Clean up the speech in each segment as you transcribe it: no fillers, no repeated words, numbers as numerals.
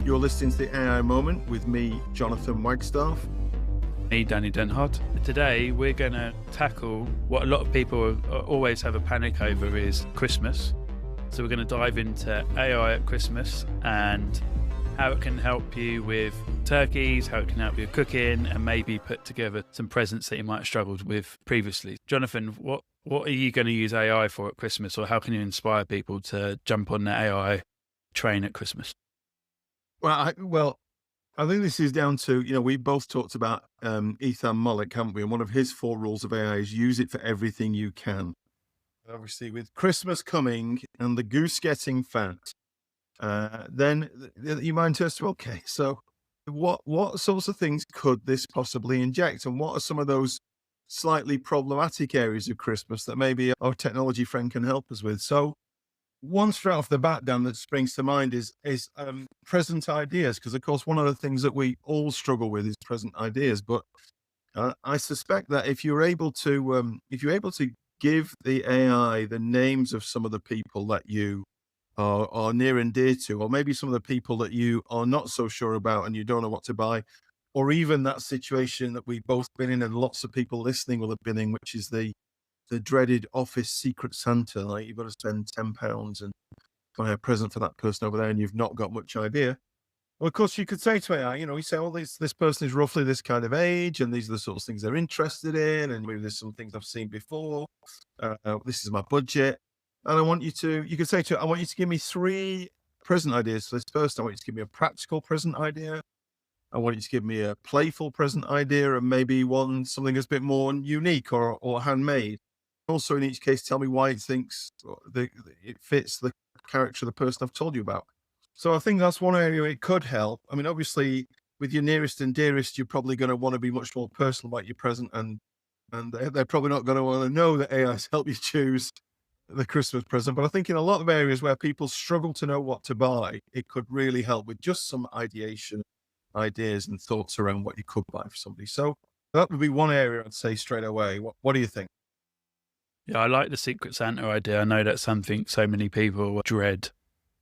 You're listening to the AI Moment with me, Jonathan Wagstaff. Me, Danny Denhart. Today, we're going to tackle what a lot of people always have a panic over is Christmas. So we're going to dive into AI at Christmas and how it can help you with turkeys, how it can help you with cooking, and maybe put together some presents that you might have struggled with previously. Jonathan, what are you going to use AI for at Christmas, or how can you inspire people to jump on the AI train at Christmas? Well, I think this is down to, we both talked about Ethan Mollick, haven't we? And one of his 4 rules of AI is use it for everything you can. And obviously, with Christmas coming and the goose getting fat, then your mind turns to, okay, so what sorts of things could this possibly inject? And what are some of those slightly problematic areas of Christmas that maybe our technology friend can help us with? So one straight off the bat, Dan, that springs to mind is present ideas, because of course one of the things that we all struggle with is present ideas. But I suspect that if you're able to give the AI the names of some of the people that you are near and dear to, or maybe some of the people that you are not so sure about and you don't know what to buy, or even that situation that we've both been in and lots of people listening will have been in, which is the dreaded office secret Santa. Like, you've got to spend £10 and buy a present for that person over there, and you've not got much idea. Well, of course, you could say to AI, you say, oh, this person is roughly this kind of age, and these are the sorts of things they're interested in, and maybe there's some things I've seen before. This is my budget. And you could say to it, I want you to give me 3 present ideas for this person. I want you to give me a practical present idea. I want you to give me a playful present idea, and maybe something that's a bit more unique or handmade. Also, in each case, tell me why it thinks it fits the character of the person I've told you about. So I think that's one area it could help. I mean, obviously, with your nearest and dearest, you're probably going to want to be much more personal about your present, and they're probably not going to want to know that AI's help you choose the Christmas present. But I think in a lot of areas where people struggle to know what to buy, it could really help with just some ideation, ideas and thoughts around what you could buy for somebody. So that would be one area I'd say straight away. What do you think? Yeah, I like the Secret Santa idea. I know that's something so many people dread.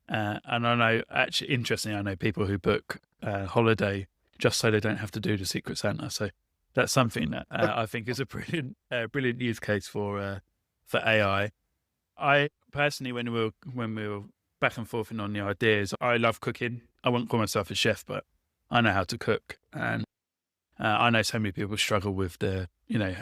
And I know, actually, interestingly, I know people who book holiday just so they don't have to do the Secret Santa. So that's something that I think is a brilliant use case for AI. I personally, when we were back and forth on the ideas, I love cooking. I wouldn't call myself a chef, but I know how to cook. And I know so many people struggle with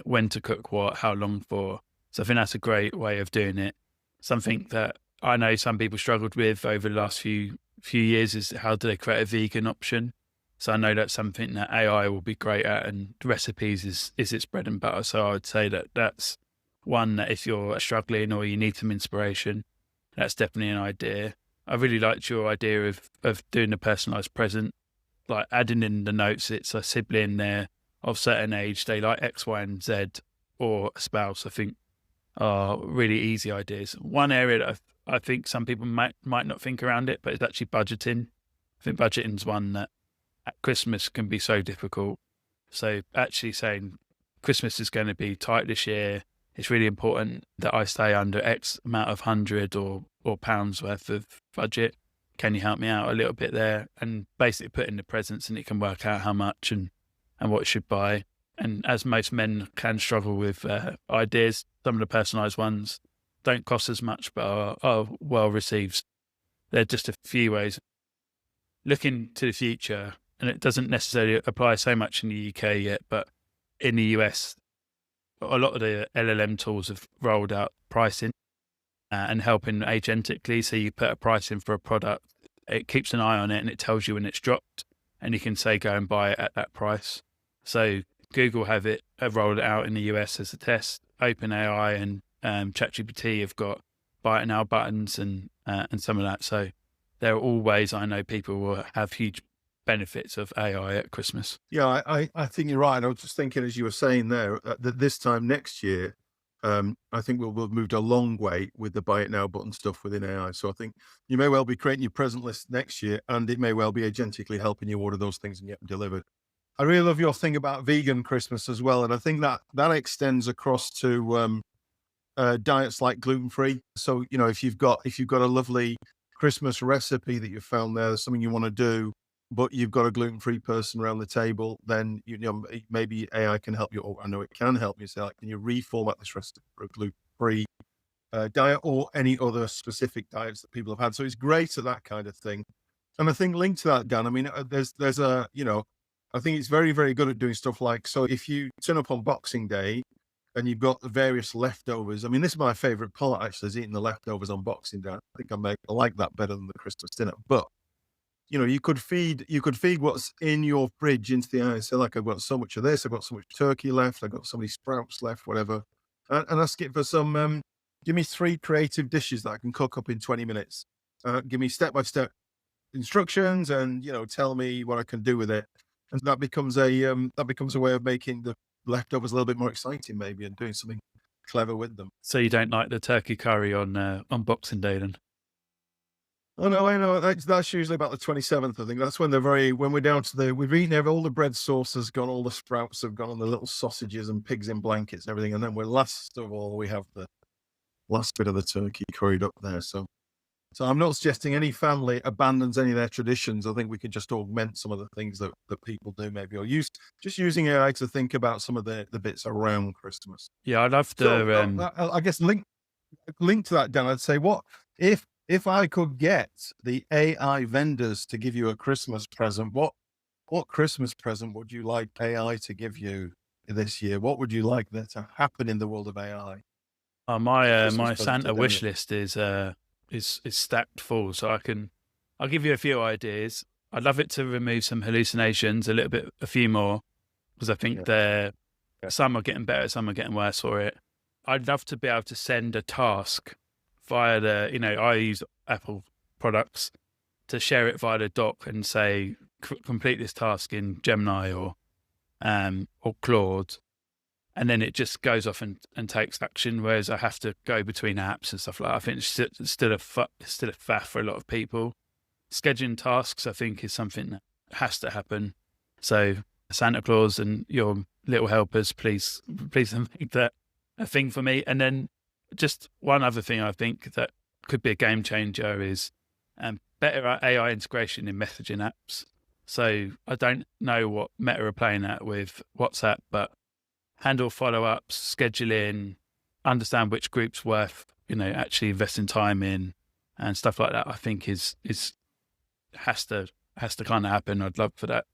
when to cook what, how long for. So I think that's a great way of doing it. Something that I know some people struggled with over the last few years is how do they create a vegan option? So I know that's something that AI will be great at, and recipes is its bread and butter. So I would say that that's one that if you're struggling or you need some inspiration, that's definitely an idea. I really liked your idea of doing a personalised present, like adding in the notes. It's a sibling there of certain age, they like X, Y, and Z, or a spouse. I think are really easy ideas. One area that I think some people might not think around it, but it's actually budgeting. I think budgeting is one that at Christmas can be so difficult. So actually saying Christmas is going to be tight this year, it's really important that I stay under X amount of hundred or pounds worth of budget. Can you help me out a little bit there? And basically put in the presents, and it can work out how much and what it should buy. And as most men can struggle with ideas, some of the personalised ones don't cost as much, but are well received. They're just a few ways. Looking to the future, and it doesn't necessarily apply so much in the UK yet, but in the US, a lot of the LLM tools have rolled out pricing and helping agentically. So you put a price in for a product, it keeps an eye on it, and it tells you when it's dropped, and you can say go and buy it at that price. So Google have rolled it out in the US as a test. OpenAI and ChatGPT have got buy it now buttons and some of that. So there are all ways I know people will have huge benefits of AI at Christmas. Yeah, I think you're right. I was just thinking, as you were saying there, that this time next year, I think we'll have moved a long way with the buy it now button stuff within AI. So I think you may well be creating your present list next year, and it may well be agentically helping you order those things and get them delivered. I really love your thing about vegan Christmas as well. And I think that extends across to diets like gluten-free. So, if you've got a lovely Christmas recipe that you found there's something you want to do, but you've got a gluten-free person around the table, then maybe AI can help you, or I know it can help you. Say, like, can you reformat this recipe for a gluten-free diet or any other specific diets that people have had? So it's great at that kind of thing. And I think linked to that, Dan, I mean, there's a, I think it's very, very good at doing stuff like, so if you turn up on Boxing Day and you've got the various leftovers, I mean, this is my favorite part actually, is eating the leftovers on Boxing Day. I think I like that better than the Christmas dinner. But you could feed what's in your fridge into the eye. So like, I've got so much of this, I've got so much turkey left, I've got so many sprouts left, whatever. And ask it for some, give me 3 creative dishes that I can cook up in 20 minutes. Give me step-by-step instructions and, tell me what I can do with it. And that becomes a way of making the leftovers a little bit more exciting maybe, and doing something clever with them. So you don't like the turkey curry on Boxing Day then? Oh, no, I know. That's usually about the 27th, I think. That's when when we're down to we've eaten all the bread sauce has gone, all the sprouts have gone, the little sausages and pigs in blankets and everything. And then last of all, we have the last bit of the turkey curried up there. So I'm not suggesting any family abandons any of their traditions. I think we could just augment some of the things that people do maybe, or using AI to think about some of the bits around Christmas. Yeah, I love So the. I guess link to that, Dan, I'd say, what if I could get the AI vendors to give you a Christmas present, what Christmas present would you like AI to give you this year? What would you like there to happen in the world of AI? My Christmas my present Santa to wish them. list is stacked full, so I'll give you a few ideas. I'd love it to remove some hallucinations, a few more, because I think Yeah. some are getting better, some are getting worse for it. I'd love to be able to send a task via I use Apple products, to share it via the dock and say, complete this task in Gemini or Claude. And then it just goes off and takes action, whereas I have to go between apps and stuff like that. I think it's still a faff for a lot of people. Scheduling tasks, I think, is something that has to happen. So Santa Claus and your little helpers, please make that a thing for me. And then just one other thing I think that could be a game changer is better AI integration in messaging apps. So I don't know what Meta are playing at with WhatsApp, but handle follow-ups, scheduling, understand which groups worth, actually investing time in, and stuff like that. I think has to kind of happen. I'd love for that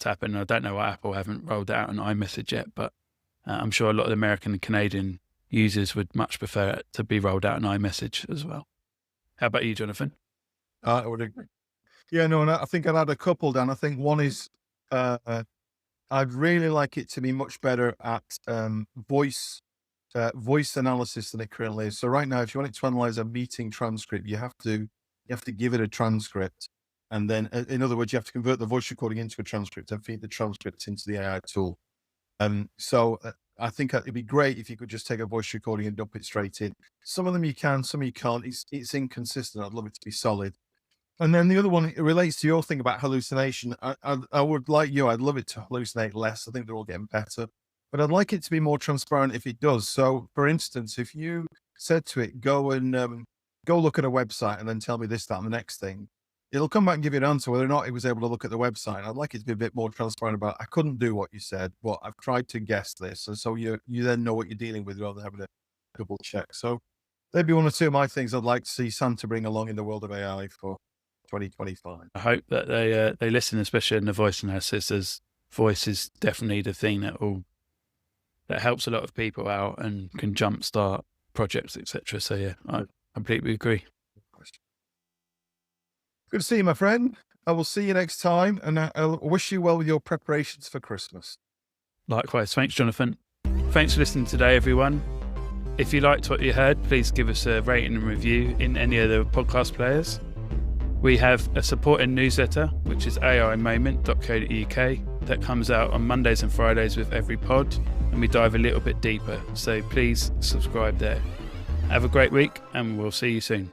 to happen. I don't know why Apple haven't rolled out an iMessage yet, but I'm sure a lot of the American and Canadian users would much prefer it to be rolled out in iMessage as well. How about you, Jonathan? I would agree. Yeah, no, and I think I'd add a couple, Dan. I think one is, I'd really like it to be much better at voice analysis than it currently is. So right now, if you want it to analyze a meeting transcript, you have to give it a transcript, and then, in other words, you have to convert the voice recording into a transcript and feed the transcript into the AI tool. So I think it'd be great if you could just take a voice recording and dump it straight in. Some of them you can, some you can't. It's inconsistent. I'd love it to be solid. And then the other one, it relates to your thing about hallucination. I would, like you, I'd love it to hallucinate less. I think they're all getting better, but I'd like it to be more transparent if it does. So, for instance, if you said to it, go look at a website and then tell me this, that, and the next thing, it'll come back and give you an answer whether or not it was able to look at the website. I'd like it to be a bit more transparent about, I couldn't do what you said, but I've tried to guess this. And so you then know what you're dealing with rather than having to double check. So they'd be one or two of my things I'd like to see Santa bring along in the world of AI for 2025. I hope that they listen, especially in the voice analysis, as voice is definitely the thing that helps a lot of people out and can jumpstart projects, etc. So yeah, I completely agree. Good to see you, my friend. I will see you next time, and I'll wish you well with your preparations for Christmas. Likewise. Thanks, Jonathan. Thanks for listening today, everyone. If you liked what you heard, please give us a rating and review in any of the podcast players. We have a supporting newsletter, which is aimoment.co.uk, that comes out on Mondays and Fridays with every pod, and we dive a little bit deeper. So please subscribe there. Have a great week, and we'll see you soon.